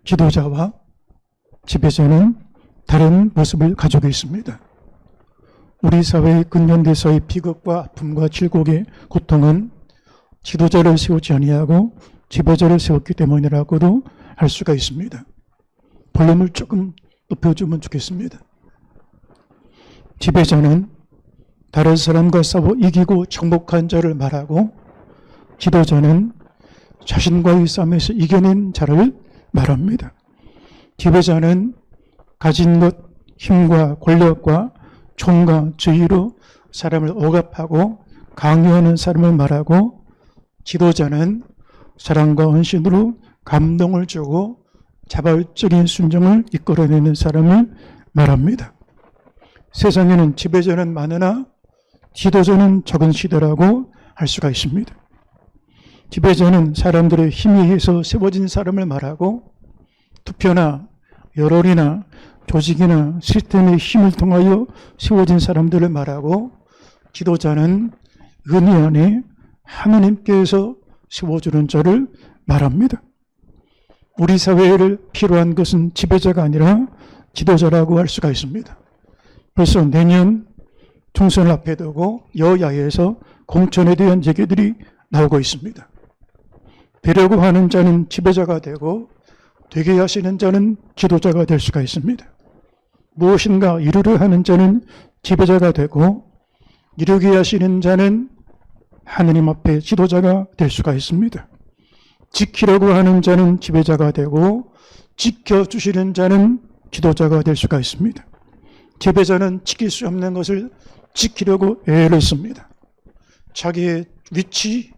지도자와 지배자는 다른 모습을 가지고 있습니다. 우리 사회의 근현대사의 비극과 아픔과 질곡의 고통은 지도자를 세우지 아니하고 지배자를 세웠기 때문이라고도 할 수가 있습니다. 볼륨을 조금 높여주면 좋겠습니다. 지배자는 다른 사람과 싸워 이기고 정복한 자를 말하고, 지도자는 자신과의 싸움에서 이겨낸 자를 말합니다. 지배자는 가진 것, 힘과 권력과 총과 주의로 사람을 억압하고 강요하는 사람을 말하고, 지도자는 사랑과 헌신으로 감동을 주고 자발적인 순종을 이끌어내는 사람을 말합니다. 세상에는 지배자는 많으나 지도자는 적은 시대라고 할 수가 있습니다. 지배자는 사람들의 힘에 의해서 세워진 사람을 말하고, 투표나 여론이나 조직이나 시스템의 힘을 통하여 세워진 사람들을 말하고, 지도자는 은혜 안에 하나님께서 세워주는 자를 말합니다. 우리 사회를 필요한 것은 지배자가 아니라 지도자라고 할 수가 있습니다. 벌써 내년 총선을 앞에 두고 여야에서 공천에 대한 얘기들이 나오고 있습니다. 되려고 하는 자는 지배자가 되고 되게 하시는 자는 지도자가 될 수가 있습니다. 무엇인가 이루려 하는 자는 지배자가 되고 이루게 하시는 자는 하느님 앞에 지도자가 될 수가 있습니다. 지키려고 하는 자는 지배자가 되고 지켜주시는 자는 지도자가 될 수가 있습니다. 지배자는 지킬 수 없는 것을 지키려고 애를 씁니다. 자기의 위치,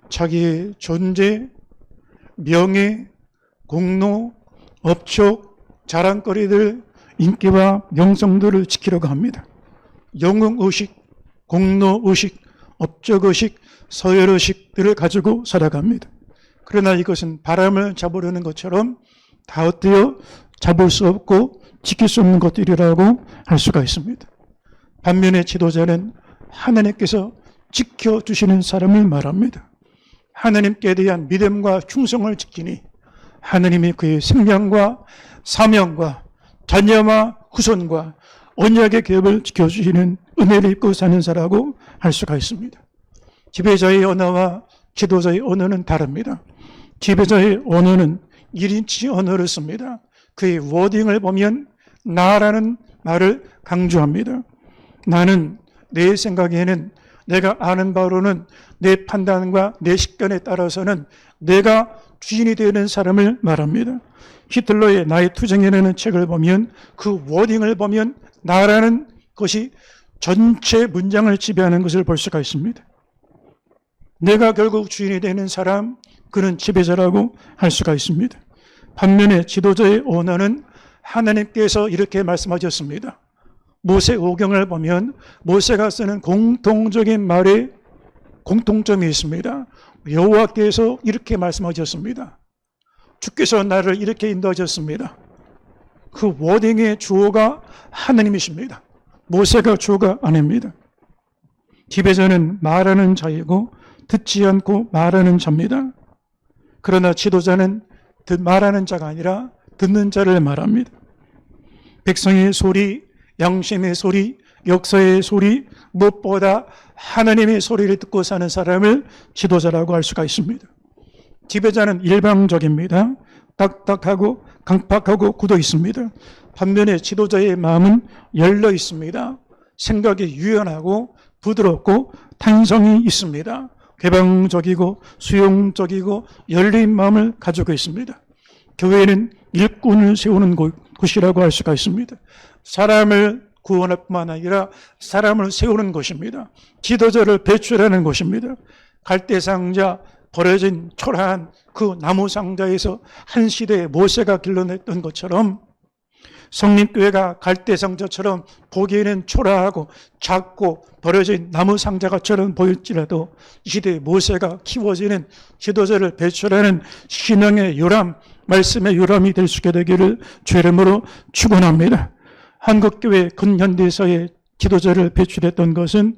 자기의 존재, 명예, 공로, 업적, 자랑거리들, 인기와 명성들을 지키려고 합니다. 영웅의식, 공로의식, 업적의식, 서열의식들을 가지고 살아갑니다. 그러나 이것은 바람을 잡으려는 것처럼 다 헛되어 잡을 수 없고 지킬 수 없는 것들이라고 할 수가 있습니다. 반면에 지도자는 하나님께서 지켜주시는 사람을 말합니다. 하나님께 대한 믿음과 충성을 지키니 하나님이 그의 생명과 사명과 자녀와 후손과 언약의 계획을 지켜주시는 은혜를 입고 사는 자라고 할 수가 있습니다. 지배자의 언어와 지도자의 언어는 다릅니다. 지배자의 언어는 1인치 언어를 씁니다. 그의 워딩을 보면 나라는 말을 강조합니다. 나는 내 생각에는 내가 아는 바로는 내 판단과 내 식견에 따라서는 내가 주인이 되는 사람을 말합니다. 히틀러의 나의 투쟁이라는 책을 보면 그 워딩을 보면 나라는 것이 전체 문장을 지배하는 것을 볼 수가 있습니다. 내가 결국 주인이 되는 사람, 그는 지배자라고 할 수가 있습니다. 반면에 지도자의 언어는 하나님께서 이렇게 말씀하셨습니다. 모세 오경을 보면 모세가 쓰는 공통적인 말에 공통점이 있습니다. 여호와께서 이렇게 말씀하셨습니다. 주께서 나를 이렇게 인도하셨습니다. 그 워딩의 주어가 하나님이십니다. 모세가 주어가 아닙니다. 지배자는 말하는 자이고 듣지 않고 말하는 자입니다. 그러나 지도자는 말하는 자가 아니라 듣는 자를 말합니다. 백성의 소리, 양심의 소리, 역사의 소리, 무엇보다 하나님의 소리를 듣고 사는 사람을 지도자라고 할 수가 있습니다. 지배자는 일방적입니다. 딱딱하고 강팍하고 굳어 있습니다. 반면에 지도자의 마음은 열려 있습니다. 생각이 유연하고 부드럽고 탄성이 있습니다. 개방적이고 수용적이고 열린 마음을 가지고 있습니다. 교회는 일꾼을 세우는 곳이라고 할 수가 있습니다. 사람을 구원할 뿐만 아니라 사람을 세우는 곳입니다. 지도자를 배출하는 곳입니다. 갈대상자, 버려진 초라한 그 나무 상자에서 한 시대에 모세가 길러냈던 것처럼 성림교회가 갈대상자처럼 보기에는 초라하고 작고 버려진 나무 상자처럼 보일지라도 이 시대에 모세가 키워지는 지도자를 배출하는 신앙의 요람, 말씀의 요람이 될 수 있게 되기를 주의 이름으로 축원합니다. 한국교회 근현대사의 지도자를 배출했던 것은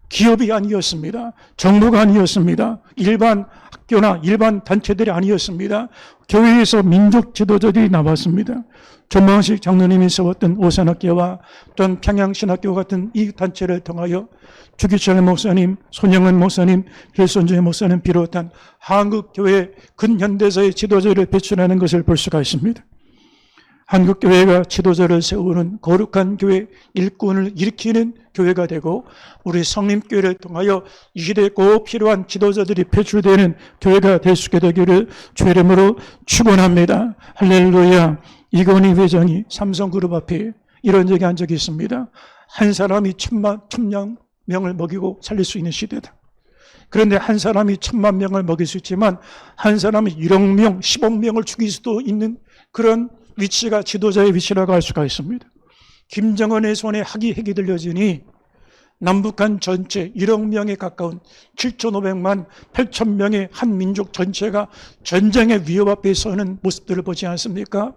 기업이 아니었습니다. 정부가 아니었습니다. 일반 기독교나 일반 단체들이 아니었습니다. 교회에서 민족 지도자들이 나왔습니다. 조망식 장로님이 세웠던 오산학교와 또한 평양신학교 같은 이 단체를 통하여 주기철 목사님, 손영은 목사님, 길손주의 목사님 비롯한 한국교회 근현대사의 지도자를 배출하는 것을 볼 수가 있습니다. 한국교회가 지도자를 세우는 거룩한 교회 일꾼을 일으키는 교회가 되고 우리 성림교회를 통하여 이 시대에 꼭 필요한 지도자들이 배출되는 교회가 될 수 있게 되기를 주의 이름으로 축원합니다. 할렐루야. 이건희 회장이 삼성그룹 앞에 이런 얘기한 적이 있습니다. 한 사람이 천만 명을 먹이고 살릴 수 있는 시대다. 그런데 한 사람이 1000만 명을 먹일 수 있지만 한 사람이 1억 명, 10억 명을 죽일 수도 있는 그런 위치가 지도자의 위치라고 할 수가 있습니다. 김정은의 손에 핵이 들려지니 남북한 전체 1억 명에 가까운 7,500만 8천 명의 한 민족 전체가 전쟁의 위협 앞에 서는 모습들을 보지 않습니까?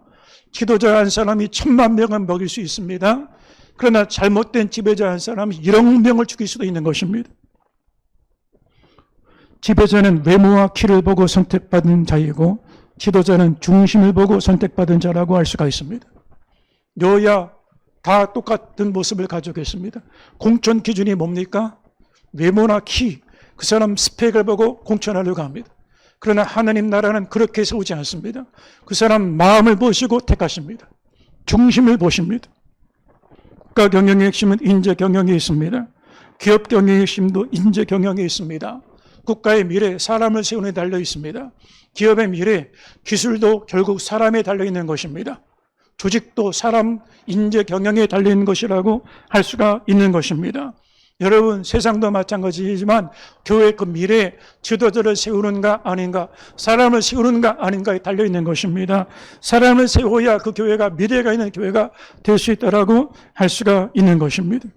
지도자 한 사람이 1000만 명을 먹일 수 있습니다. 그러나 잘못된 지배자 한 사람이 1억 명을 죽일 수도 있는 것입니다. 지배자는 외모와 키를 보고 선택받은 자이고 지도자는 중심을 보고 선택받은 자라고 할 수가 있습니다. 여야 다 똑같은 모습을 가지고 있습니다. 공천 기준이 뭡니까? 외모나 키, 그 사람 스펙을 보고 공천하려고 합니다. 그러나 하나님 나라는 그렇게 세우지 않습니다. 그 사람 마음을 보시고 택하십니다. 중심을 보십니다. 국가 경영의 핵심은 인재 경영에 있습니다. 기업 경영의 핵심도 인재 경영에 있습니다. 국가의 미래, 사람을 세우는 데 달려 있습니다. 기업의 미래, 기술도 결국 사람에 달려 있는 것입니다. 조직도 사람, 인재 경영에 달려 있는 것이라고 할 수가 있는 것입니다. 여러분, 세상도 마찬가지지만 교회의 그 미래, 지도자를 세우는가 아닌가, 사람을 세우는가 아닌가에 달려 있는 것입니다. 사람을 세워야 그 교회가 미래가 있는 교회가 될 수 있다라고 할 수가 있는 것입니다.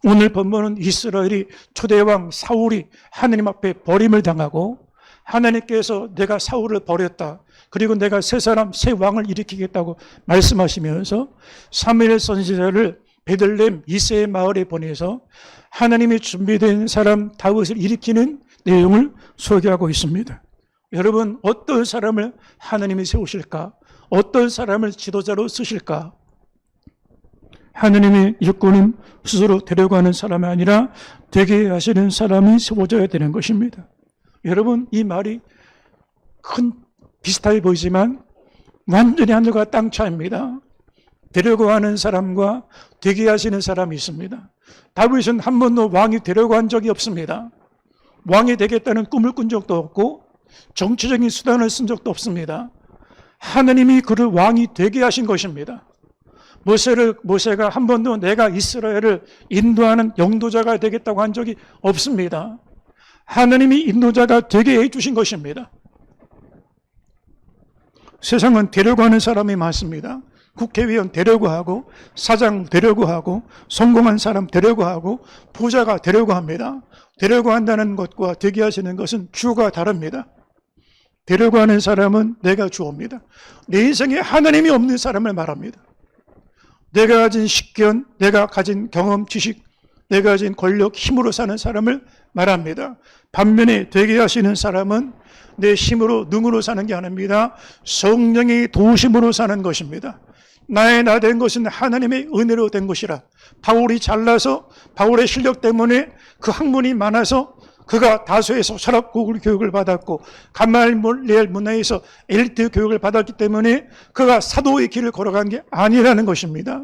오늘 본문은 이스라엘이 초대왕 사울이 하나님 앞에 버림을 당하고 하나님께서 내가 사울을 버렸다. 그리고 내가 새 사람, 새 왕을 일으키겠다고 말씀하시면서 사무엘 선지자를 베들레헴 이새의 마을에 보내서 하나님이 준비된 사람 다윗을 일으키는 내용을 소개하고 있습니다. 여러분, 어떤 사람을 하나님이 세우실까? 어떤 사람을 지도자로 쓰실까? 하나님의 일꾼은 스스로 되려고 하는 사람이 아니라 되게 하시는 사람이 세워져야 되는 것입니다. 여러분, 이 말이 비슷하게 보이지만 완전히 하늘과 땅 차이입니다. 되려고 하는 사람과 되게 하시는 사람이 있습니다. 다윗은 한 번도 왕이 되려고 한 적이 없습니다. 왕이 되겠다는 꿈을 꾼 적도 없고 정치적인 수단을 쓴 적도 없습니다. 하나님이 그를 왕이 되게 하신 것입니다. 모세가 한 번도 내가 이스라엘을 인도하는 영도자가 되겠다고 한 적이 없습니다. 하나님이 인도자가 되게 해주신 것입니다. 세상은 되려고 하는 사람이 많습니다. 국회의원 되려고 하고 사장 되려고 하고 성공한 사람 되려고 하고 부자가 되려고 합니다. 되려고 한다는 것과 되게 하시는 것은 주가 다릅니다. 되려고 하는 사람은 내가 주옵니다. 내 인생에 하나님이 없는 사람을 말합니다. 내가 가진 식견, 내가 가진 경험, 지식, 내가 가진 권력, 힘으로 사는 사람을 말합니다. 반면에 되게 하시는 사람은 내 힘으로, 능으로 사는 게 아닙니다. 성령의 도우심으로 사는 것입니다. 나의 나 된 것은 하나님의 은혜로 된 것이라. 바울이 잘나서 바울의 실력 때문에 그 학문이 많아서 그가 다소에서 철학 교육을 받았고 가말리엘 문화에서 엘리트 교육을 받았기 때문에 그가 사도의 길을 걸어간 게 아니라는 것입니다.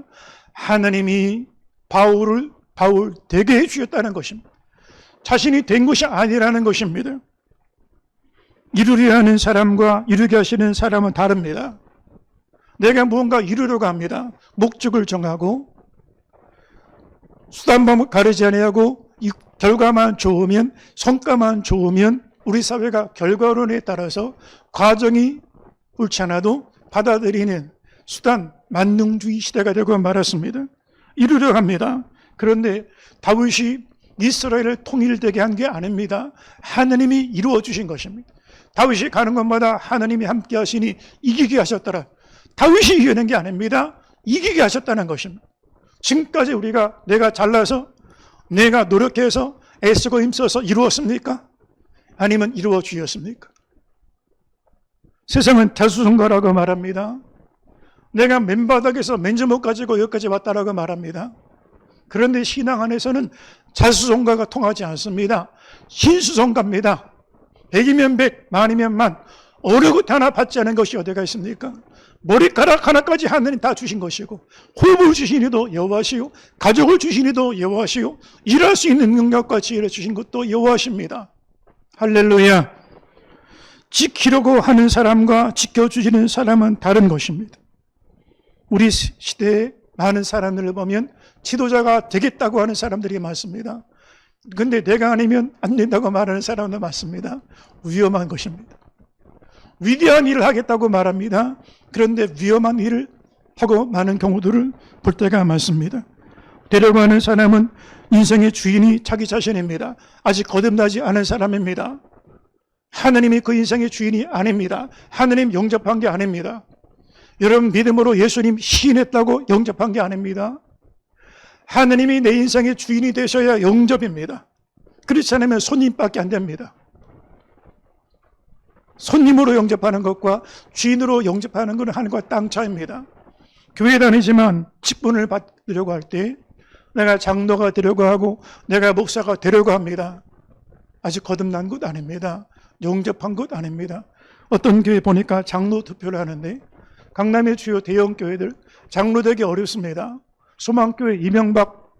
하나님이 바울 되게 해주셨다는 것입니다. 자신이 된 것이 아니라는 것입니다. 이루려 하는 사람과 이루게 하시는 사람은 다릅니다. 내가 무언가 이루려고 합니다. 목적을 정하고 수단방법 가리지 아니하고 이 결과만 좋으면, 성과만 좋으면 우리 사회가 결과론에 따라서 과정이 옳지 않아도 받아들이는 수단 만능주의 시대가 되고 말았습니다. 이루려고 합니다. 그런데 다윗이 이스라엘을 통일되게 한 게 아닙니다. 하나님이 이루어 주신 것입니다. 다윗이 가는 곳마다 하나님이 함께 하시니 이기게 하셨더라. 다윗이 이겨낸 게 아닙니다. 이기게 하셨다는 것입니다. 지금까지 우리가 내가 잘나서 내가 노력해서 애쓰고 힘써서 이루었습니까? 아니면 이루어 주셨습니까? 세상은 자수성가라고 말합니다. 내가 맨바닥에서 맨주먹 가지고 여기까지 왔다라고 말합니다. 그런데 신앙 안에서는 자수성가가 통하지 않습니다. 신수성가입니다. 100이면 100, 만이면 만. 어느 것 하나 받지 않은 것이 어디가 있습니까? 머리카락 하나까지 하나님 다 주신 것이고, 호흡을 주신 이도 여호와시요, 가족을 주신 이도 여호와시요, 일할 수 있는 능력과 지혜를 주신 것도 여호와십니다. 할렐루야. 지키려고 하는 사람과 지켜주시는 사람은 다른 것입니다. 우리 시대에 많은 사람들을 보면 지도자가 되겠다고 하는 사람들이 많습니다. 근데 내가 아니면 안 된다고 말하는 사람도 많습니다. 위험한 것입니다. 위대한 일을 하겠다고 말합니다. 그런데 위험한 일을 하고 많은 경우들을 볼 때가 많습니다. 데려가는 사람은 인생의 주인이 자기 자신입니다. 아직 거듭나지 않은 사람입니다. 하나님이 그 인생의 주인이 아닙니다. 하나님 영접한 게 아닙니다. 여러분 믿음으로 예수님 시인했다고 영접한 게 아닙니다. 하나님이 내 인생의 주인이 되셔야 영접입니다. 그렇지 않으면 손님밖에 안 됩니다. 손님으로 영접하는 것과 주인으로 영접하는 것은 하늘과 땅 차이입니다. 교회 다니지만 직분을 받으려고 할 때 내가 장로가 되려고 하고 내가 목사가 되려고 합니다. 아직 거듭난 것 아닙니다. 영접한 것 아닙니다. 어떤 교회 보니까 장로 투표를 하는데 강남의 주요 대형 교회들 장로 되기 어렵습니다. 소망교회 이명박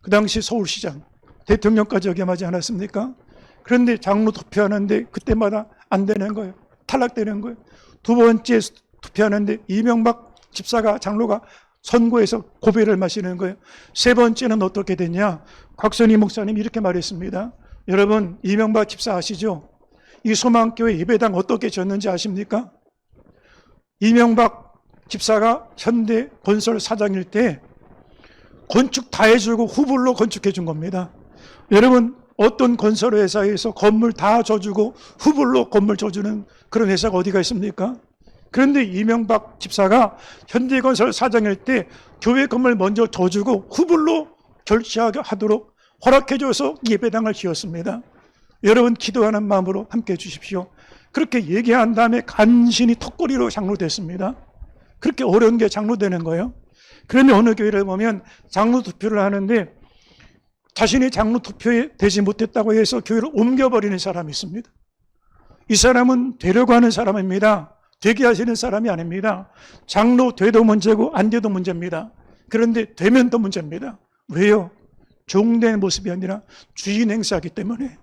그 당시 서울시장 대통령까지 역임하지 않았습니까? 그런데 장로 투표하는데 그때마다 안 되는 거예요. 탈락되는 거예요. 두 번째 투표하는데 이명박 집사가 장로가 선거에서 고배를 마시는 거예요. 세 번째는 어떻게 됐냐? 곽선희 목사님이 이렇게 말했습니다. 여러분 이명박 집사 아시죠? 이 소망교회 예배당 어떻게 졌는지 아십니까? 이명박 집사가 현대 건설 사장일 때 건축 다 해주고 후불로 건축해 준 겁니다. 여러분 어떤 건설 회사에서 건물 다 줘주고 후불로 건물 줘주는 그런 회사가 어디가 있습니까? 그런데 이명박 집사가 현대건설 사장일 때 교회 건물 먼저 줘주고 후불로 결제하도록 허락해줘서 예배당을 지었습니다. 여러분 기도하는 마음으로 함께해 주십시오. 그렇게 얘기한 다음에 간신히 턱걸이로 장로됐습니다. 그렇게 어려운 게 장로되는 거예요. 그런데 어느 교회를 보면 장로 투표를 하는데 자신이 장로 투표에 되지 못했다고 해서 교회를 옮겨버리는 사람이 있습니다. 이 사람은 되려고 하는 사람입니다. 되게 하시는 사람이 아닙니다. 장로 돼도 문제고 안 돼도 문제입니다. 그런데 되면 또 문제입니다. 왜요? 종된 모습이 아니라 주인 행사하기 때문에.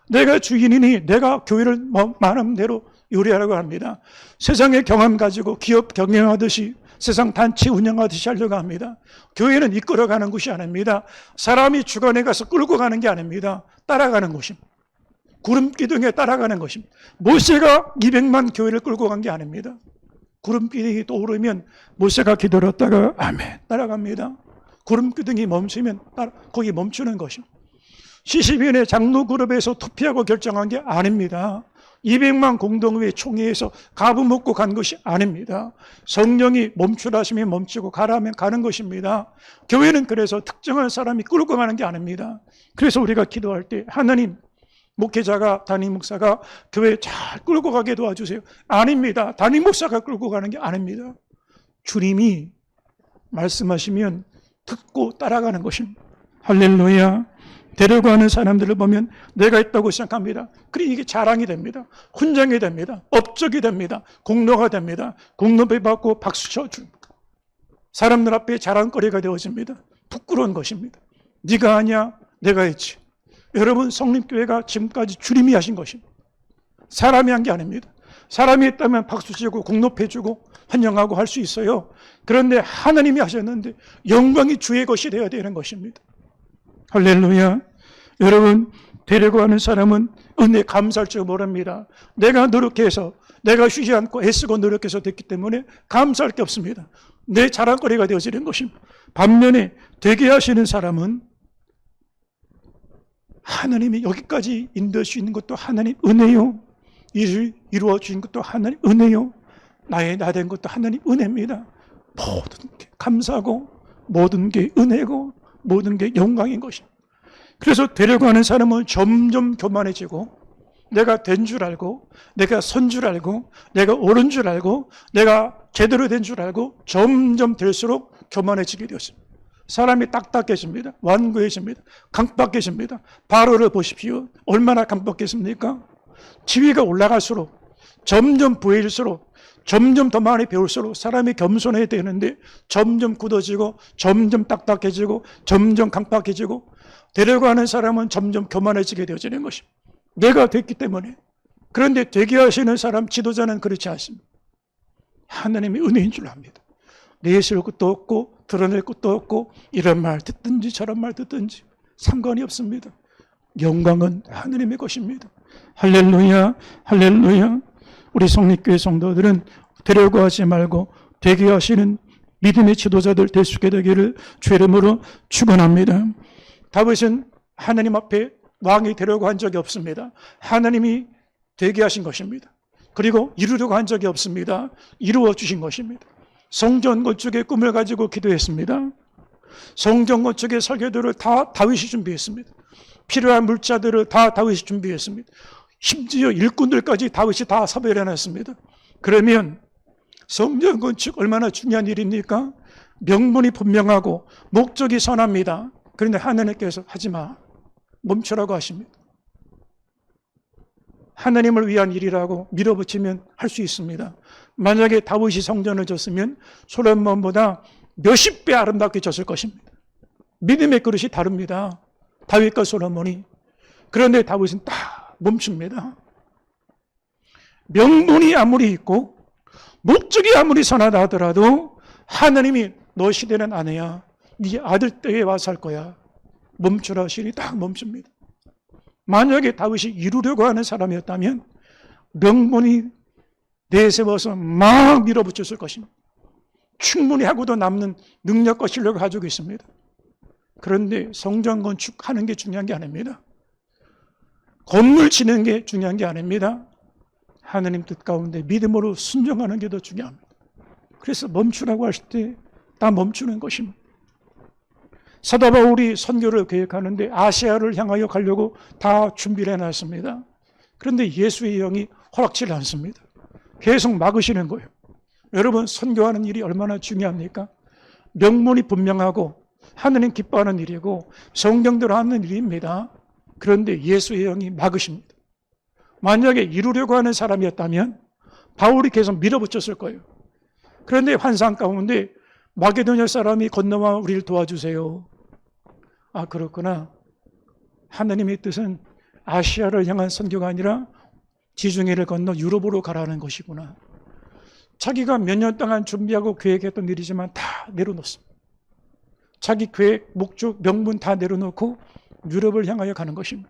내가 주인이니 내가 교회를 마음대로 요리하라고 합니다. 세상의 경험 가지고 기업 경영하듯이 세상 단체 운영하듯이 하려고 합니다. 교회는 이끌어가는 것이 아닙니다. 사람이 주관에 가서 끌고 가는 게 아닙니다. 따라가는 것입니다. 구름 기둥에 따라가는 것입니다. 모세가 200만 교회를 끌고 간 게 아닙니다. 구름 기둥이 떠오르면 모세가 기다렸다가 아멘 따라갑니다. 구름 기둥이 멈추면 거기 멈추는 것입니다. 시시비언의 장로 그룹에서 투표하고 결정한 게 아닙니다. 200만 공동회 총회에서 가부 먹고 간 것이 아닙니다. 성령이 멈추라 하시면 멈추고 가라 하면 가는 것입니다. 교회는 그래서 특정한 사람이 끌고 가는 게 아닙니다. 그래서 우리가 기도할 때 하나님 목회자가 담임 목사가 교회 잘 끌고 가게 도와주세요. 아닙니다. 담임 목사가 끌고 가는 게 아닙니다. 주님이 말씀하시면 듣고 따라가는 것입니다. 할렐루야. 데려가는 사람들을 보면 내가 있다고 생각합니다. 그래 이게 자랑이 됩니다. 훈장이 됩니다. 업적이 됩니다. 공로가 됩니다. 공로배 받고 박수 쳐줍니다. 사람들 앞에 자랑거리가 되어집니다. 부끄러운 것입니다. 네가 하냐? 내가 했지. 여러분 성립교회가 지금까지 주님이 하신 것입니다. 사람이 한 게 아닙니다. 사람이 했다면 박수 치고 공로패 주고 환영하고 할 수 있어요. 그런데 하나님이 하셨는데 영광이 주의 것이 되어야 되는 것입니다. 할렐루야. 여러분 데려가는 사람은 은혜 감사할 줄 모릅니다. 내가 노력해서 내가 쉬지 않고 애쓰고 노력해서 됐기 때문에 감사할 게 없습니다. 내 자랑거리가 되어지는 것입니다. 반면에 되게 하시는 사람은 하나님이 여기까지 인도할 수 있는 것도 하나님 은혜요. 일을 이루어 주신 것도 하나님 은혜요. 나의 나 된 것도 하나님 은혜입니다. 모든 게 감사하고 모든 게 은혜고 모든 게 영광인 것입니다. 그래서 데려가는 사람은 점점 교만해지고 내가 된 줄 알고, 내가 선 줄 알고, 내가 옳은 줄 알고, 내가 제대로 된 줄 알고 점점 될수록 교만해지게 되었습니다. 사람이 딱딱해집니다. 완고해집니다. 강박해집니다. 바로를 보십시오. 얼마나 강박했습니까? 지위가 올라갈수록, 점점 부해질수록, 점점 더 많이 배울수록 사람이 겸손해야 되는데 점점 굳어지고, 점점 딱딱해지고, 점점 강박해지고, 되려고 하는 사람은 점점 교만해지게 되어지는 것입니다. 내가 됐기 때문에. 그런데 되게 하시는 사람, 지도자는 그렇지 않습니다. 하나님이 은혜인 줄 압니다. 내세울 것도 없고 드러낼 것도 없고 이런 말 듣든지 저런 말 듣든지 상관이 없습니다. 영광은 하나님의 것입니다. 할렐루야, 할렐루야. 우리 성립교회 성도들은 되려고 하지 말고 되게 하시는 믿음의 지도자들 될 수 있게 되기를 주의 이름으로 축원합니다. 다윗은 하나님 앞에 왕이 되려고 한 적이 없습니다. 하나님이 되게 하신 것입니다. 그리고 이루려고 한 적이 없습니다. 이루어 주신 것입니다. 성전 건축의 꿈을 가지고 기도했습니다. 성전 건축의 설계도를 다 다윗이 준비했습니다. 필요한 물자들을 다 다윗이 준비했습니다. 심지어 일꾼들까지 다윗이 다 섭외해놨습니다. 그러면 성전 건축 얼마나 중요한 일입니까? 명분이 분명하고 목적이 선합니다. 그런데 하나님께서 하지마, 멈추라고 하십니다. 하나님을 위한 일이라고 밀어붙이면 할 수 있습니다. 만약에 다윗이 성전을 졌으면 솔로몬보다 몇십 배 아름답게 졌을 것입니다. 믿음의 그릇이 다릅니다. 다윗과 솔로몬이. 그런데 다윗은 딱 멈춥니다. 명분이 아무리 있고 목적이 아무리 선하다 하더라도 하나님이 너 시대는 아내야, 네 아들 때에 와서 할 거야, 멈추라 하시니 딱 멈춥니다. 만약에 다윗이 이루려고 하는 사람이었다면 명분이 내세워서 막 밀어붙였을 것입니다. 충분히 하고도 남는 능력과 실력을 가지고 있습니다. 그런데 성전 건축하는 게 중요한 게 아닙니다. 건물 지는 게 중요한 게 아닙니다. 하나님 뜻 가운데 믿음으로 순종하는 게 더 중요합니다. 그래서 멈추라고 하실 때 다 멈추는 것입니다. 사도 바울이 선교를 계획하는데 아시아를 향하여 가려고 다 준비를 해놨습니다. 그런데 예수의 영이 허락치를 않습니다. 계속 막으시는 거예요. 여러분, 선교하는 일이 얼마나 중요합니까? 명분이 분명하고 하나님 기뻐하는 일이고 성경대로 하는 일입니다. 그런데 예수의 영이 막으십니다. 만약에 이루려고 하는 사람이었다면 바울이 계속 밀어붙였을 거예요. 그런데 환상 가운데 마게도냐 사람이 건너와 우리를 도와주세요. 아, 그렇구나. 하나님의 뜻은 아시아를 향한 선교가 아니라 지중해를 건너 유럽으로 가라는 것이구나. 자기가 몇 년 동안 준비하고 계획했던 일이지만 다 내려놓습니다. 자기 계획, 목적, 명분 다 내려놓고 유럽을 향하여 가는 것입니다.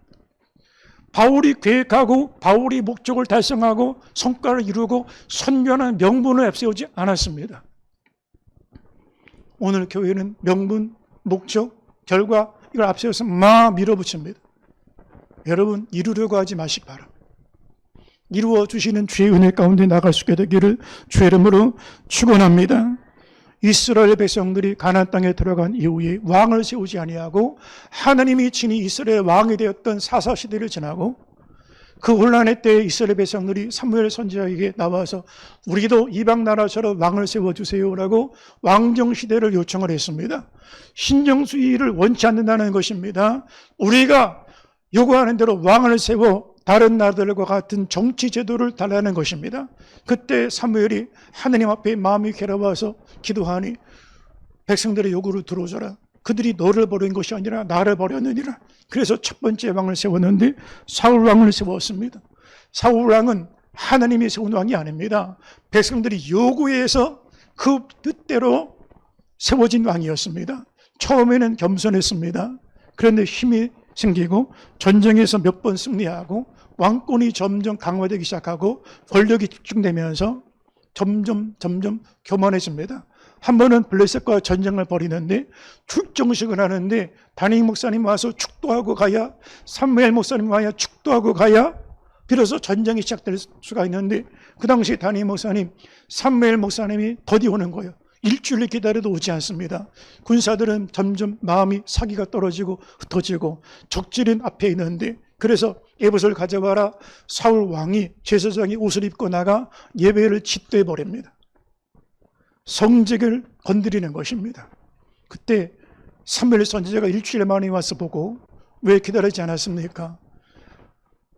바울이 계획하고 바울이 목적을 달성하고 성과를 이루고 선교하는 명분을 앞세우지 않았습니다. 오늘 교회는 명분, 목적, 결과 이걸 앞세워서 막 밀어붙입니다. 여러분, 이루려고 하지 마시기 바랍니다. 이루어 주시는 주의 은혜 가운데 나갈 수 있게 되기를 주의 이름으로 축원합니다. 이스라엘 백성들이 가나안 땅에 들어간 이후에 왕을 세우지 아니하고 하나님이 친히 이스라엘 왕이 되었던 사사 시대를 지나고 그 혼란의 때에 이스라엘 백성들이 사무엘 선지자에게 나와서 우리도 이방 나라처럼 왕을 세워주세요라고 왕정 시대를 요청을 했습니다. 신정수의를 원치 않는다는 것입니다. 우리가 요구하는 대로 왕을 세워 다른 나라들과 같은 정치 제도를 달라는 것입니다. 그때 사무엘이 하나님 앞에 마음이 괴로워서 기도하니 백성들의 요구를 들어줘라. 그들이 너를 버린 것이 아니라 나를 버렸느니라. 그래서 첫 번째 왕을 세웠는데 사울 왕을 세웠습니다. 사울 왕은 하나님이 세운 왕이 아닙니다. 백성들이 요구해서 그 뜻대로 세워진 왕이었습니다. 처음에는 겸손했습니다. 그런데 힘이 생기고 전쟁에서 몇 번 승리하고 왕권이 점점 강화되기 시작하고 권력이 집중되면서 점점 교만해집니다. 한 번은 블레셋과 전쟁을 벌이는데 출정식을 하는데 담임 목사님 와서 축도하고 가야, 사무엘 목사님 와야 축도하고 가야 비로소 전쟁이 시작될 수가 있는데 그 당시 담임 목사님, 사무엘 목사님이 더디 오는 거예요. 일주일 기다려도 오지 않습니다. 군사들은 점점 마음이 사기가 떨어지고 흩어지고 적질은 앞에 있는데 그래서 에봇을 가져와라. 사울 왕이 제사장이 옷을 입고 나가 예배를 짓대 버립니다. 성직을 건드리는 것입니다. 그때 사무엘 선지자가 일주일 만에 와서 보고 왜 기다리지 않았습니까?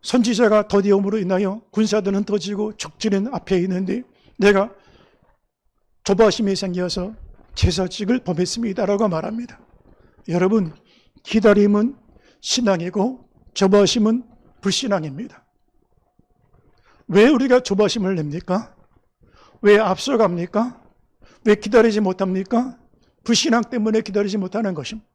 선지자가 더디움으로 인하여 군사들은 터지고 적진은 앞에 있는데 내가 조바심이 생겨서 제사직을 범했습니다라고 말합니다. 여러분, 기다림은 신앙이고 조바심은 불신앙입니다. 왜 우리가 조바심을 냅니까? 왜 앞서갑니까? 왜 기다리지 못합니까? 불신앙 때문에 기다리지 못하는 것입니다.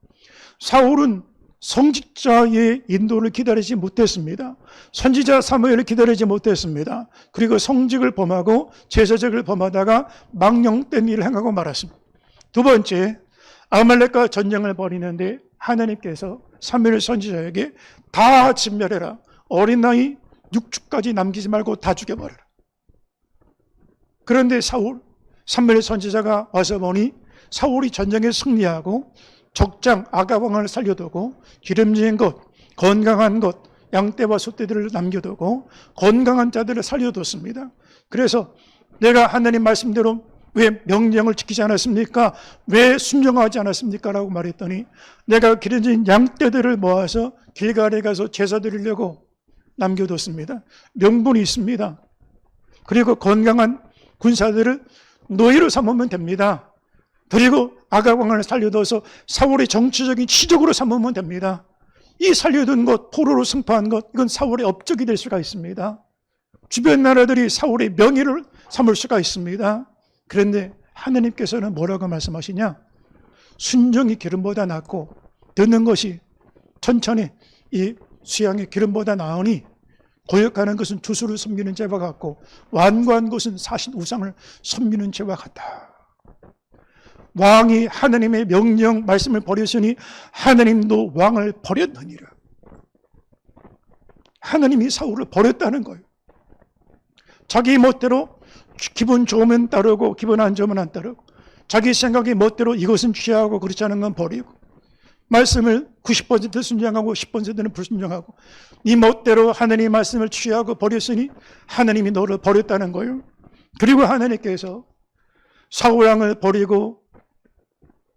사울은 성직자의 인도를 기다리지 못했습니다. 선지자 사무엘을 기다리지 못했습니다. 그리고 성직을 범하고 제사직을 범하다가 망령된 일을 행하고 말았습니다. 두 번째, 아말렉과 전쟁을 벌이는데 하나님께서 사무엘 선지자에게 다 진멸해라. 어린 나이 6주까지 남기지 말고 다 죽여버려라. 그런데 사무엘 선지자가 와서 보니 사울이 전쟁에 승리하고 적장 아가왕을 살려두고 기름진 것, 건강한 것, 양떼와 소떼들을 남겨두고 건강한 자들을 살려뒀습니다. 그래서 내가 하나님 말씀대로 왜 명령을 지키지 않았습니까? 왜 순종하지 않았습니까? 라고 말했더니 내가 기름진 양떼들을 모아서 길갈에 가서 제사 드리려고 남겨뒀습니다. 명분이 있습니다. 그리고 건강한 군사들을 노예로 삼으면 됩니다. 그리고 아가왕을 살려둬서 사울의 정치적인 치적으로 삼으면 됩니다. 이 살려둔 것, 포로로 승파한 것, 이건 사울의 업적이 될 수가 있습니다. 주변 나라들이 사울의 명예를 삼을 수가 있습니다. 그런데 하나님께서는 뭐라고 말씀하시냐? 순종이 기름보다 낫고 듣는 것이 천천히 이 수양의 기름보다 나으니 고역하는 것은 주수를 섬기는 죄와 같고 완고한 것은 사신 우상을 섬기는 죄와 같다. 왕이 하나님의 명령 말씀을 버렸으니 하나님도 왕을 버렸느니라. 하나님이 사울을 버렸다는 거예요. 자기 멋대로 기분 좋으면 따르고 기분 안 좋으면 안 따르고 자기 생각이 멋대로 이것은 취하고 그렇지 않은 건 버리고 말씀을 90% 순종하고 10%는 불순종하고 이 멋대로 하나님의 말씀을 취하고 버렸으니 하나님이 너를 버렸다는 거예요. 그리고 하나님께서 사울 왕을 버리고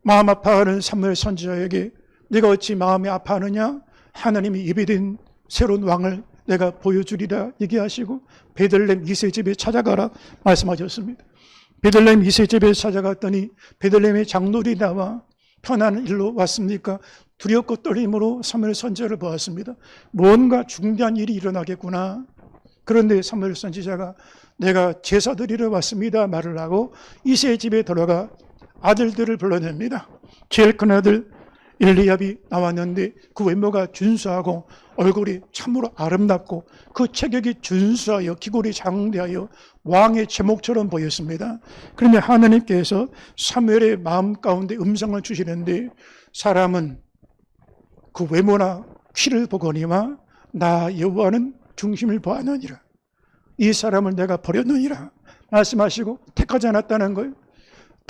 마음 아파하는 사무엘 선지자에게 네가 어찌 마음이 아파하느냐? 하나님이 예비된 새로운 왕을 내가 보여주리라 얘기하시고 베들레헴 이세 집에 찾아가라 말씀하셨습니다. 베들레헴 이세 집에 찾아갔더니 베들레헴의 장로들이 나와 편한 일로 왔습니까? 두렵고 떨림으로 사무엘 선지자를 보았습니다. 뭔가 중대한 일이 일어나겠구나. 그런데 사무엘 선지자가 내가 제사 드리러 왔습니다 말을 하고 이세 집에 들어가 아들들을 불러냅니다. 제일 큰 아들 엘리압이 나왔는데 그 외모가 준수하고 얼굴이 참으로 아름답고 그 체격이 준수하여 기골이 장대하여 왕의 제목처럼 보였습니다. 그런데 하나님께서 사무엘의 마음 가운데 음성을 주시는데 사람은 그 외모나 키를 보거니와 나 여호와는 중심을 보았느니라. 이 사람을 내가 버렸느니라 말씀하시고 택하지 않았다는 거예요.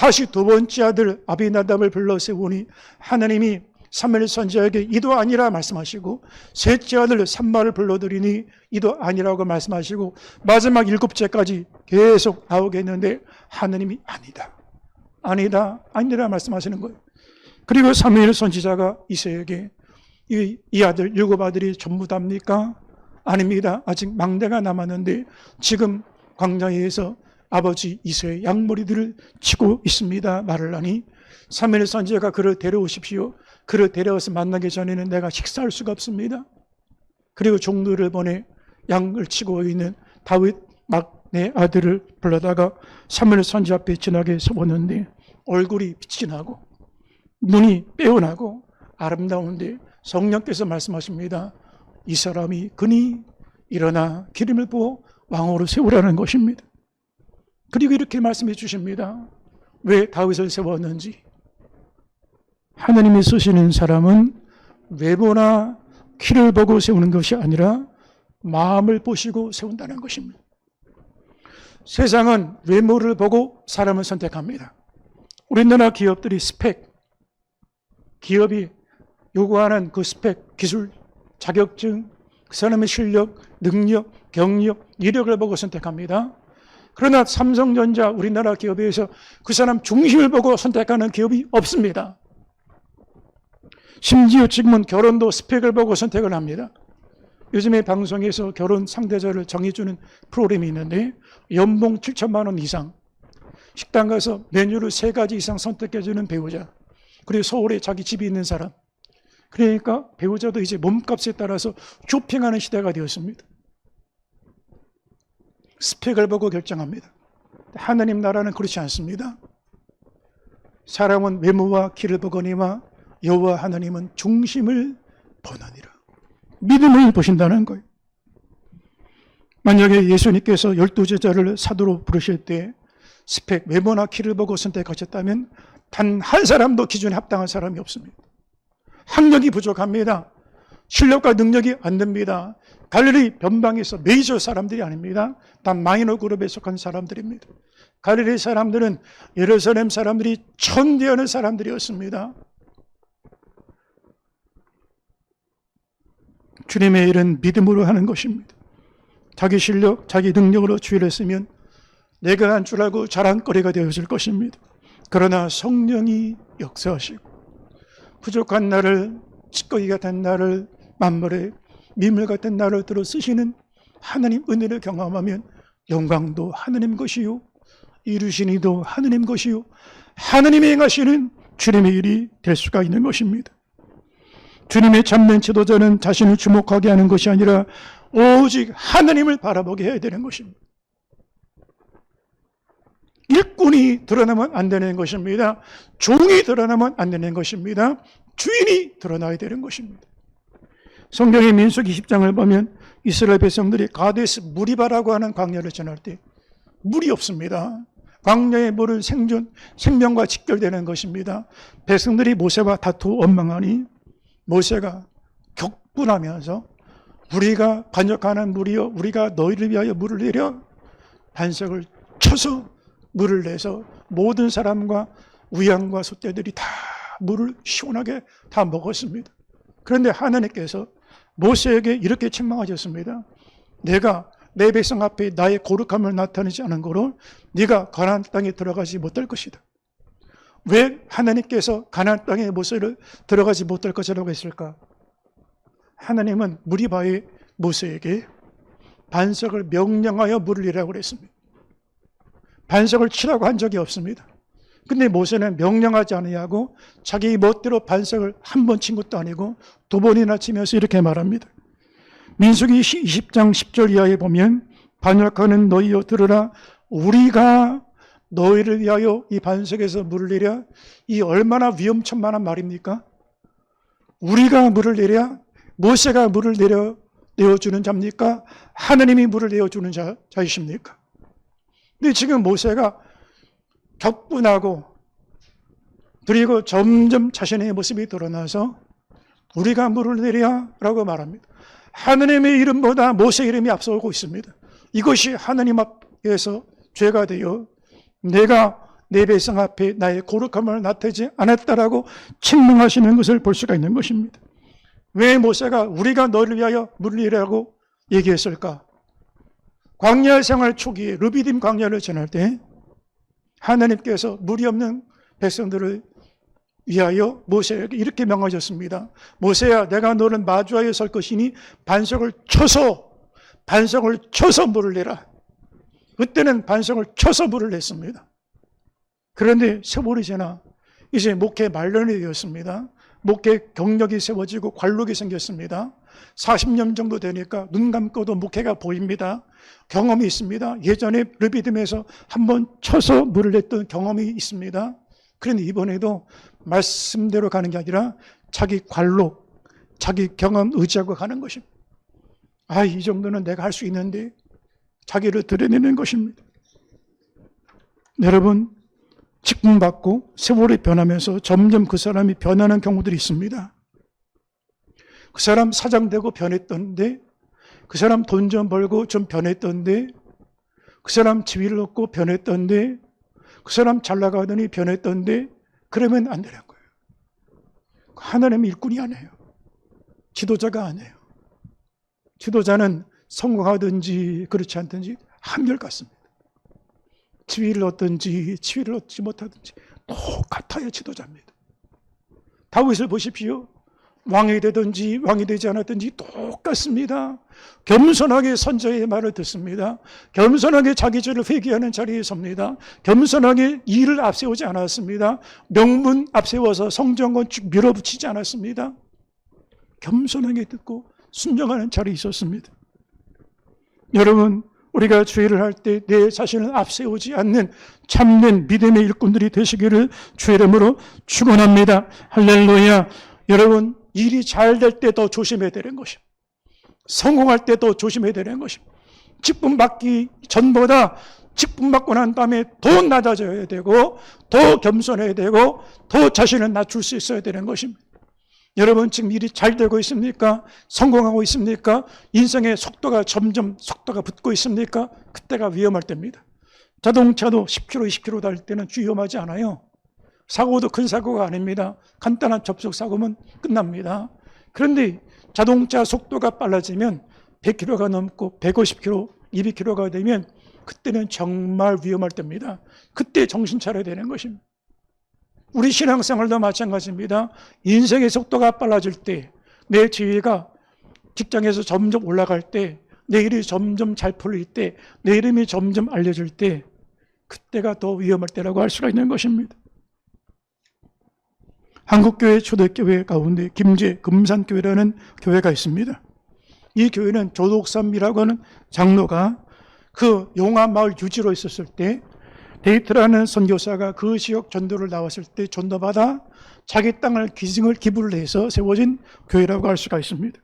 다시 두 번째 아들 아비나답을 불러 세우니 하나님이 사무엘 선지자에게 이도 아니라 말씀하시고 셋째 아들 삼마를 불러들이니 이도 아니라고 말씀하시고 마지막 일곱째까지 계속 나오겠는데 하나님이 아니다, 아니다, 아니라 말씀하시는 거예요. 그리고 사무엘 선지자가 이새에게 이 아들 일곱 아들이 전부 답니까? 아닙니다. 아직 망대가 남았는데 지금 광야에서 아버지 이새의 양머리들을 치고 있습니다 말을 하니 사무엘 선지자가 그를 데려오십시오. 그를 데려와서 만나기 전에는 내가 식사할 수가 없습니다. 그리고 종들을 보내 양을 치고 있는 다윗 막내 아들을 불러다가 사무엘 선지자 앞에 진하게 서보는데 얼굴이 빛이 나고 눈이 빼어나고 아름다운데 성령께서 말씀하십니다. 이 사람이 그니 일어나 기름을 부어 왕으로 세우라는 것입니다. 그리고 이렇게 말씀해 주십니다. 왜 다윗을 세웠는지. 하나님이 쓰시는 사람은 외모나 키를 보고 세우는 것이 아니라 마음을 보시고 세운다는 것입니다. 세상은 외모를 보고 사람을 선택합니다. 우리나라 기업들이 스펙, 기업이 요구하는 그 스펙, 기술, 자격증, 그 사람의 실력, 능력, 경력, 이력을 보고 선택합니다. 그러나 삼성전자 우리나라 기업에서 그 사람 중심을 보고 선택하는 기업이 없습니다. 심지어 지금은 결혼도 스펙을 보고 선택을 합니다. 요즘에 방송에서 결혼 상대자를 정해주는 프로그램이 있는데 연봉 7천만 원 이상, 식당 가서 메뉴를 3가지 이상 선택해주는 배우자, 그리고 서울에 자기 집이 있는 사람. 그러니까 배우자도 이제 몸값에 따라서 쇼핑하는 시대가 되었습니다. 스펙을 보고 결정합니다. 하나님 나라는 그렇지 않습니다. 사람은 외모와 키를 보거니와 여호와 하나님은 중심을 보느니라. 믿음을 보신다는 거예요. 만약에 예수님께서 12제자를 사도로 부르실 때 스펙, 외모나 키를 보고 선택하셨다면 단 한 사람도 기준에 합당한 사람이 없습니다. 학력이 부족합니다. 실력과 능력이 안 됩니다. 갈릴리 변방에서 메이저 사람들이 아닙니다. 단 마이너 그룹에 속한 사람들입니다. 갈릴리 사람들은 예루살렘 사람들이 천대하는 사람들이었습니다. 주님의 일은 믿음으로 하는 것입니다. 자기 실력, 자기 능력으로 주의를 쓰면 내가 한 줄 알고 자랑거리가 되어질 것입니다. 그러나 성령이 역사하시고 부족한 나를, 찌꺼기 같은 나를, 만물의 미물 같은 나를 들어 쓰시는 하나님 은혜를 경험하면 영광도 하나님 것이요, 이루신 이도 하나님 것이요, 하나님이 행하시는 주님의 일이 될 수가 있는 것입니다. 주님의 참된 지도자는 자신을 주목하게 하는 것이 아니라 오직 하나님을 바라보게 해야 되는 것입니다. 일꾼이 드러나면 안 되는 것입니다. 종이 드러나면 안 되는 것입니다. 주인이 드러나야 되는 것입니다. 성경의 민수기 10장을 보면 이스라엘 백성들이 가데스 무리바라고 하는 광야를 지날 때 물이 없습니다. 광야의 물은 생명과 직결되는 것입니다. 백성들이 모세와 다투 원망하니 모세가 격분하면서 우리가 반역하는 물이여, 우리가 너희를 위하여 물을 내려 반석을 쳐서 물을 내서 모든 사람과 우양과 소떼들이 다 물을 시원하게 다 먹었습니다. 그런데 하나님께서 모세에게 이렇게 책망하셨습니다. 내가 내 백성 앞에 나의 거룩함을 나타내지 않은 거로 네가 가나안 땅에 들어가지 못할 것이다. 왜 하나님께서 가나안 땅에 모세를 들어가지 못할 것이라고 했을까? 하나님은 무리바의 모세에게 반석을 명령하여 물을 내라고 그랬습니다. 반석을 치라고 한 적이 없습니다. 근데 모세는 명령하지 아니하고 자기 멋대로 반석을 한 번 친 것도 아니고 2번이나 치면서 이렇게 말합니다. 민수기 20장 10절 이하에 보면 반역하는 너희여 들으라, 우리가 너희를 위하여 이 반석에서 물을 내랴. 이 얼마나 위험천만한 말입니까? 우리가 물을 내랴? 모세가 물을 내어주는 자입니까? 하나님이 물을 내어주는 자이십니까? 근데 지금 모세가 격분하고 그리고 점점 자신의 모습이 드러나서 우리가 물을 내랴 라고 말합니다. 하나님의 이름보다 모세 이름이 앞서고 있습니다. 이것이 하나님 앞에서 죄가 되어 내가 내 백성 앞에 나의 거룩함을 나타내지 않았다라고 책망하시는 것을 볼 수가 있는 것입니다. 왜 모세가 우리가 너를 위하여 물을 내라고 얘기했을까? 광야 생활 초기에 르비딤 광야를 지날 때 하나님께서 물이 없는 백성들을 위하여 모세에게 이렇게 명하셨습니다. 모세야, 내가 너를 마주하여 설 것이니 반석을 쳐서 물을 내라. 그때는 반석을 쳐서 물을 냈습니다. 그런데 세월이 지나 이제 목회 말년이 되었습니다. 목회 경력이 세워지고 관록이 생겼습니다. 40년 정도 되니까 눈 감고도 목회가 보입니다. 경험이 있습니다. 예전에 르비딤에서 한번 쳐서 물을 냈던 경험이 있습니다. 그런데 이번에도 말씀대로 가는 게 아니라 자기 관록, 자기 경험 의지하고 가는 것입니다. 이 정도는 내가 할 수 있는데 자기를 드러내는 것입니다. 여러분, 직분받고 세월이 변하면서 점점 그 사람이 변하는 경우들이 있습니다. 그 사람 사장되고 변했던데, 그 사람 돈 좀 벌고 좀 변했던데, 그 사람 지위를 얻고 변했던데, 그 사람 잘 나가더니 변했던데, 그러면 안 되는 거예요. 하나님의 일꾼이 아니에요. 지도자가 아니에요. 지도자는 성공하든지 그렇지 않든지 한결같습니다. 지위를 얻든지 지위를 얻지 못하든지 똑같아야 지도자입니다. 다윗을 보십시오. 왕이 되든지 왕이 되지 않았든지 똑같습니다. 겸손하게 선자의 말을 듣습니다. 겸손하게 자기 죄를 회개하는 자리에 섭니다. 겸손하게 일을 앞세우지 않았습니다. 명분 앞세워서 성정권 쭉 밀어붙이지 않았습니다. 겸손하게 듣고 순종하는 자리에 있었습니다. 여러분, 우리가 죄를 할 때 내 자신을 앞세우지 않는 참된 믿음의 일꾼들이 되시기를 주의 이름으로 축원합니다. 할렐루야. 여러분, 일이 잘 될 때 더 조심해야 되는 것입니다. 성공할 때 더 조심해야 되는 것입니다. 직분 받기 전보다 직분 받고 난 다음에 더 낮아져야 되고 더 겸손해야 되고 더 자신을 낮출 수 있어야 되는 것입니다. 여러분, 지금 일이 잘 되고 있습니까? 성공하고 있습니까? 인생의 속도가 점점 속도가 붙고 있습니까? 그때가 위험할 때입니다. 자동차도 10km, 20km 달릴 때는 위험하지 않아요. 사고도 큰 사고가 아닙니다. 간단한 접촉 사고면 끝납니다. 그런데 자동차 속도가 빨라지면 100km가 넘고 150km, 200km가 되면 그때는 정말 위험할 때입니다. 그때 정신 차려야 되는 것입니다. 우리 신앙생활도 마찬가지입니다. 인생의 속도가 빨라질 때, 내 지위가 직장에서 점점 올라갈 때, 내 일이 점점 잘 풀릴 때, 내 이름이 점점 알려질 때, 그때가 더 위험할 때라고 할 수가 있는 것입니다. 한국교회 초대교회 가운데 김제 금산교회라는 교회가 있습니다. 이 교회는 조독삼이라고 하는 장로가 그 용화마을 유지로 있었을 때 데이트라는 선교사가 그 지역 전도를 나왔을 때 전도받아 자기 땅을 기부를 해서 세워진 교회라고 할 수가 있습니다.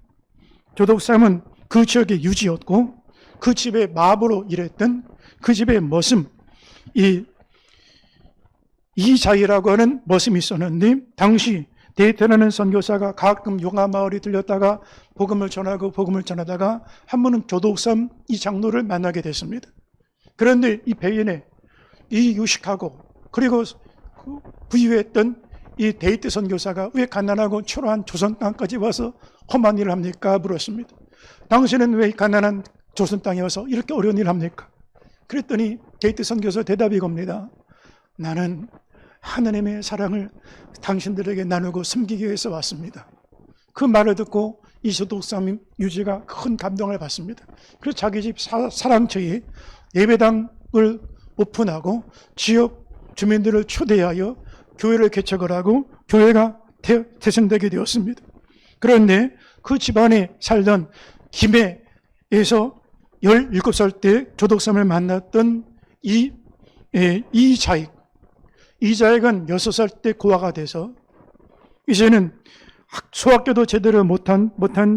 조독삼은 그 지역의 유지였고 그 집의 마부로 일했던 그 집의 머슴 이자이라고 하는 머슴이 있었는데 당시 데이트라는 선교사가 가끔 용화마을에 들렸다가 복음을 전하다가 한 번은 조독삼 이 장로를 만나게 됐습니다. 그런데 이 배인에 이 유식하고 그리고 부유했던 이 데이트 선교사가 왜 가난하고 초라한 조선 땅까지 와서 험한 일을 합니까? 물었습니다. 당신은 왜 가난한 조선 땅에 와서 이렇게 어려운 일을 합니까? 그랬더니 데이트 선교사 대답이 겁니다. 나는 하느님의 사랑을 당신들에게 나누고 섬기기 위해서 왔습니다. 그 말을 듣고 이 조독삼 유지가 큰 감동을 받습니다. 그래서 자기 집 사랑처에 예배당을 오픈하고 지역 주민들을 초대하여 교회를 개척을 하고 교회가 태생되게 되었습니다. 그런데 그 집안에 살던 김해에서 17살 때 조독삼을 만났던 이자익은 6살 때 고아가 돼서 이제는 소학교도 제대로 못한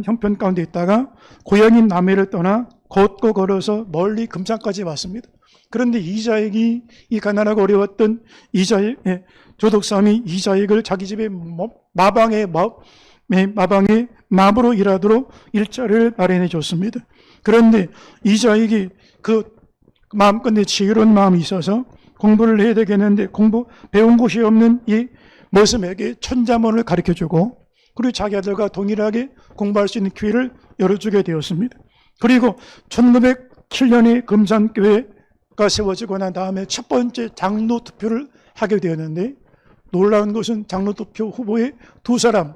형편 가운데 있다가 고향인 남해를 떠나 걷고 걸어서 멀리 금산까지 왔습니다. 그런데 이자익이 이 가난하고 어려웠던 조독삼이 이자익을 자기 집에 마방의 마부로 일하도록 일자리를 마련해 줬습니다. 그런데 이자익이 그 마음껏 지혜로운 마음이 있어서 공부를 해야 되겠는데 배운 곳이 없는 이 머슴에게 천자문을 가르쳐주고 그리고 자기 아들과 동일하게 공부할 수 있는 기회를 열어주게 되었습니다. 그리고 1907년에 금산교회가 세워지고 난 다음에 첫 번째 장로 투표를 하게 되었는데 놀라운 것은 장로 투표 후보의 두 사람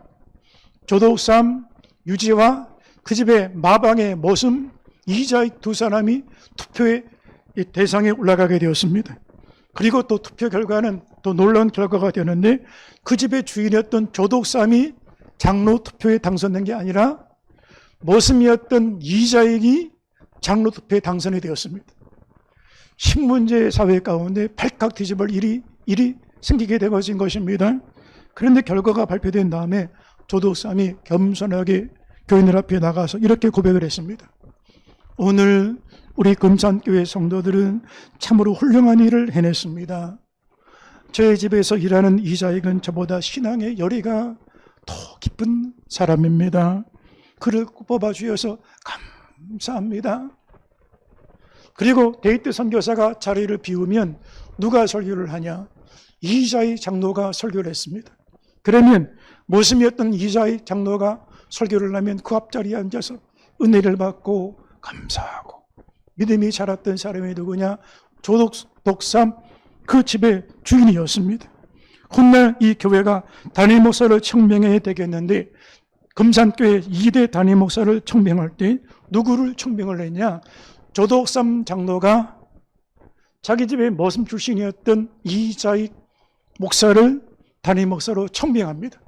조독삼 유지와 그 집의 마방의 머슴 이자익 두 사람이 투표의 대상에 올라가게 되었습니다. 그리고 또 투표 결과는 또 놀라운 결과가 되었는데 그 집의 주인이었던 조독삼이 장로 투표에 당선된 게 아니라 머슴이었던 이자익이 장로 투표에 당선이 되었습니다. 신문제 사회 가운데 팔칵 뒤집을 일이 생기게 되어진 것입니다. 그런데 결과가 발표된 다음에 조독삼이 겸손하게 교인들 앞에 나가서 이렇게 고백을 했습니다. 오늘 우리 금산교회 성도들은 참으로 훌륭한 일을 해냈습니다. 저희 집에서 일하는 이자익은 저보다 신앙의 열의가 더 깊은 사람입니다. 그를 뽑아주셔서 감사합니다. 그리고 데이트 선교사가 자리를 비우면 누가 설교를 하냐? 이자익 장로가 설교를 했습니다. 그러면 모습이었던 이자익 장로가 설교를 하면 그 앞자리에 앉아서 은혜를 받고 감사하고 믿음이 자랐던 사람이 누구냐? 조독삼 그 집의 주인이었습니다. 훗날 이 교회가 담임 목사를 청명해야 되겠는데 금산교회 2대 담임 목사를 청명할 때 누구를 청명을 했냐? 조독삼 장로가 자기 집의 머슴 출신이었던 이자익 목사를 담임 목사로 청명합니다.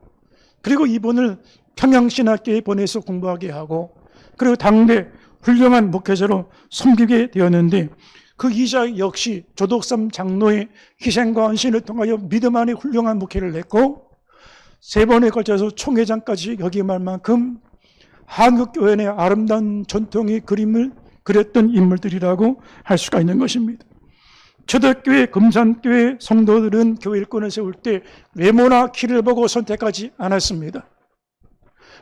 그리고 이분을 평양신학교에 보내서 공부하게 하고 그리고 당대 훌륭한 목회자로 섬기게 되었는데 그 이자익 역시 조독삼 장로의 희생과 헌신을 통하여 믿음 안에 훌륭한 목회를 냈고 3번에 걸쳐서 총회장까지 여기말 만큼 한국교회의 아름다운 전통의 그림을 그렸던 인물들이라고 할 수가 있는 것입니다. 초대교회, 금산교회 성도들은 교회 일꾼을 세울 때 외모나 키를 보고 선택하지 않았습니다.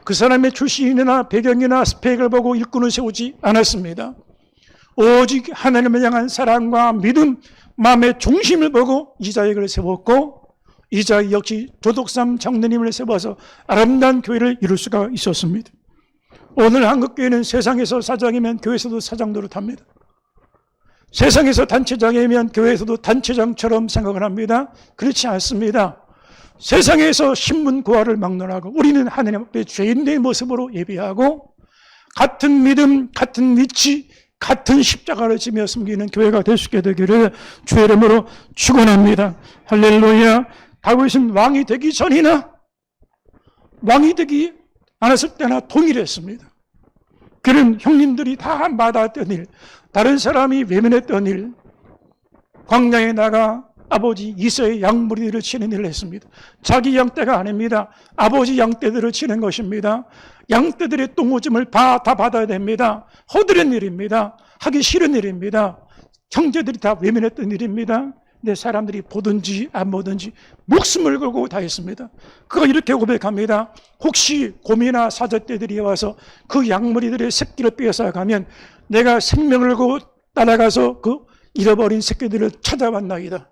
그 사람의 출신이나 배경이나 스펙을 보고 일꾼을 세우지 않았습니다. 오직 하나님을 향한 사랑과 믿음, 마음의 중심을 보고 이자익을 세웠고 이자익 역시 조독삼 장로님을 세워서 아름다운 교회를 이룰 수가 있었습니다. 오늘 한국교회는 세상에서 사장이면 교회에서도 사장 노릇합니다. 세상에서 단체장이면 교회에서도 단체장처럼 생각을 합니다. 그렇지 않습니다. 세상에서 신문 고하를 막론하고 우리는 하나님 앞에 죄인의 모습으로 예배하고 같은 믿음, 같은 위치, 같은 십자가를 지며 섬기는 교회가 될 수 있게 되기를 주의 이름으로 축원합니다. 할렐루야. 다윗은 왕이 되기 전이나 왕이 되기 않았을 때나 동일했습니다. 그는 형님들이 다 마다했던 일, 다른 사람이 외면했던 일, 광야에 나가 아버지 이새의 양무리들을 치는 일을 했습니다. 자기 양떼가 아닙니다. 아버지 양떼들을 치는 것입니다. 양떼들의 똥오줌을 다 받아야 됩니다. 허드렛 일입니다. 하기 싫은 일입니다. 형제들이 다 외면했던 일입니다. 근데 사람들이 보든지 안 보든지 목숨을 걸고 다 했습니다. 그가 이렇게 고백합니다. 혹시 곰이나 사자떼들이 와서 그 양머리들의 새끼를 빼앗아가면 내가 생명을 걸고 따라가서 그 잃어버린 새끼들을 찾아왔나이다.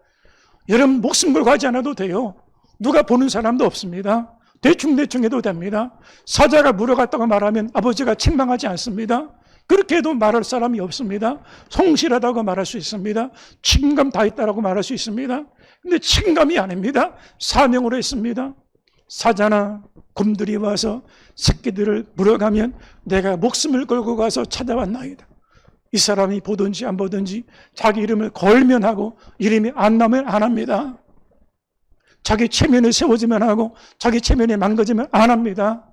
여러분 목숨 걸고 하지 않아도 돼요. 누가 보는 사람도 없습니다. 대충 해도 됩니다. 사자가 물어갔다고 말하면 아버지가 책망하지 않습니다. 그렇게 해도 말할 사람이 없습니다. 성실하다고 말할 수 있습니다. 책임감 다 있다고 말할 수 있습니다. 근데 책임감이 아닙니다. 사명으로 했습니다. 사자나 곰들이 와서 새끼들을 물어가면 내가 목숨을 걸고 가서 찾아왔나이다. 이 사람이 보든지 안 보든지 자기 이름을 걸면 하고 이름이 안 나오면 안 합니다. 자기 체면을 세워지면 하고 자기 체면이 망가지면 안 합니다.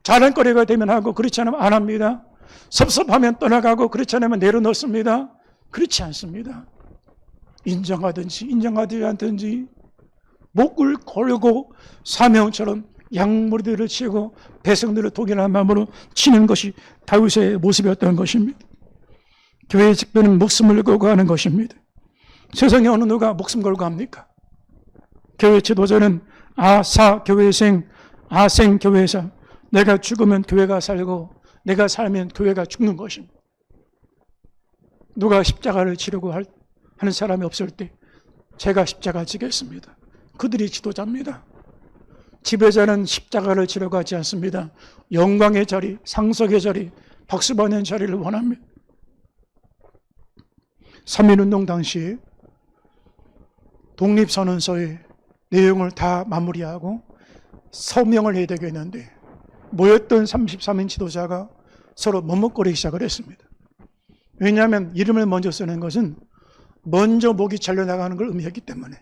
자랑거리가 되면 하고 그렇지 않으면 안 합니다. 섭섭하면 떠나가고 그렇지 않으면 내려놓습니다. 그렇지 않습니다. 인정하든지 인정하지 않든지 목을 걸고 사명처럼 양무리들을 치고 백성들을 독일한 마음으로 치는 것이 다윗의 모습이었던 것입니다. 교회의 직분은 목숨을 걸고 하는 것입니다. 세상에 어느 누가 목숨 걸고 합니까? 교회 지도자는 아사 교회생, 아생 교회사. 내가 죽으면 교회가 살고 내가 살면 교회가 죽는 것입니다. 누가 십자가를 지려고 하는 사람이 없을 때 제가 십자가 지겠습니다. 그들이 지도자입니다. 지배자는 십자가를 지려고 하지 않습니다. 영광의 자리, 상속의 자리, 박수받는 자리를 원합니다. 3.1운동 당시 독립선언서의 내용을 다 마무리하고 서명을 해야 되겠는데 모였던 33인 지도자가 서로 머뭇거리기 시작을 했습니다. 왜냐하면 이름을 먼저 쓰는 것은 먼저 목이 잘려나가는 걸 의미했기 때문에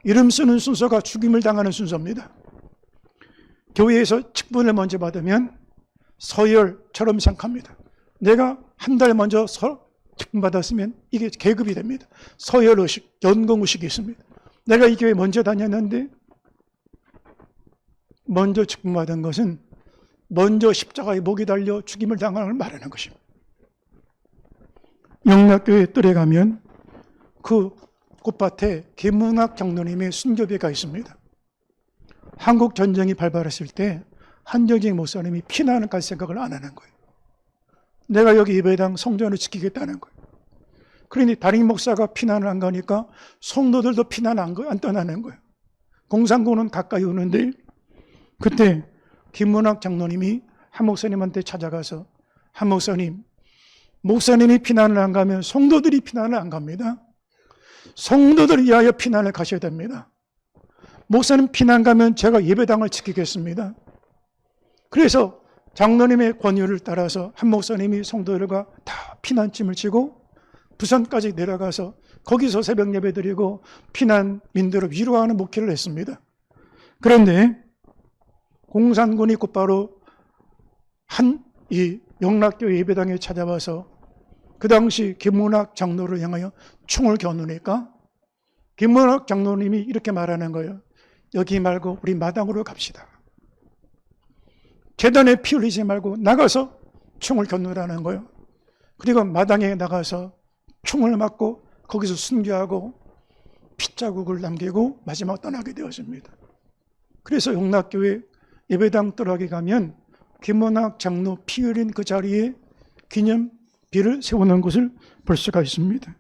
이름 쓰는 순서가 죽임을 당하는 순서입니다. 교회에서 직분을 먼저 받으면 서열처럼 생각합니다. 내가 한 달 먼저 직분 받았으면 이게 계급이 됩니다. 서열의식, 연공의식이 있습니다. 내가 이 교회 먼저 다녔는데 먼저 직분 받은 것은 먼저 십자가에 목이 달려 죽임을 당하는 걸 말하는 것입니다. 영락교회 뜰에 가면 그 꽃밭에 김문학 장로님의 순교배가 있습니다. 한국 전쟁이 발발했을 때 한정직 목사님이 피난을 생각을 안 하는 거예요. 내가 여기 예배당 성전을 지키겠다는 거예요. 그러니 담임 목사가 피난을 안 가니까 성도들도 피난 안 떠나는 거예요. 공산군은 가까이 오는데 그때 김문학 장로님이 한 목사님한테 찾아가서 한 목사님, 목사님이 피난을 안 가면 성도들이 피난을 안 갑니다. 성도들을 위하여 피난을 가셔야 됩니다. 목사님 피난 가면 제가 예배당을 지키겠습니다. 그래서 장로님의 권유를 따라서 한 목사님이 성도들과 다 피난짐을 지고 부산까지 내려가서 거기서 새벽 예배 드리고 피난민들을 위로하는 목회를 했습니다. 그런데 공산군이 곧바로 이 영락교회 예배당에 찾아와서 그 당시 김문학 장로를 향하여 총을 겨누니까 김문학 장로님이 이렇게 말하는 거예요. 여기 말고 우리 마당으로 갑시다. 계단에 피 흘리지 말고 나가서 총을 겨누라는 거예요. 그리고 마당에 나가서 총을 맞고 거기서 순교하고 핏자국을 남기고 마지막 떠나게 되었습니다. 그래서 영락교회 예배당 떠나게 가면 김문학 장로 피 흘린 그 자리에 기념비를 세우는 것을 볼 수가 있습니다.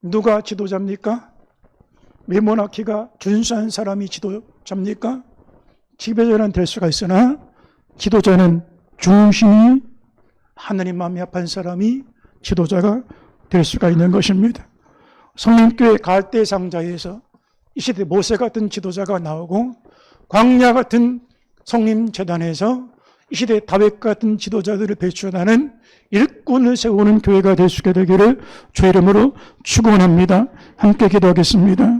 누가 지도자입니까? 메모나키가 준수한 사람이 지도자입니까? 지배자는 될 수가 있으나 지도자는 중심이 하나님 마음이 합한 사람이 지도자가 될 수가 있는 것입니다. 성령교회 갈대상자에서 이 시대 모세 같은 지도자가 나오고 광야 같은 성림재단에서 이 시대 다윗 같은 지도자들을 배출하는 일꾼을 세우는 교회가 될 수 있게 되기를 주의 이름으로 축원합니다. 함께 기도하겠습니다.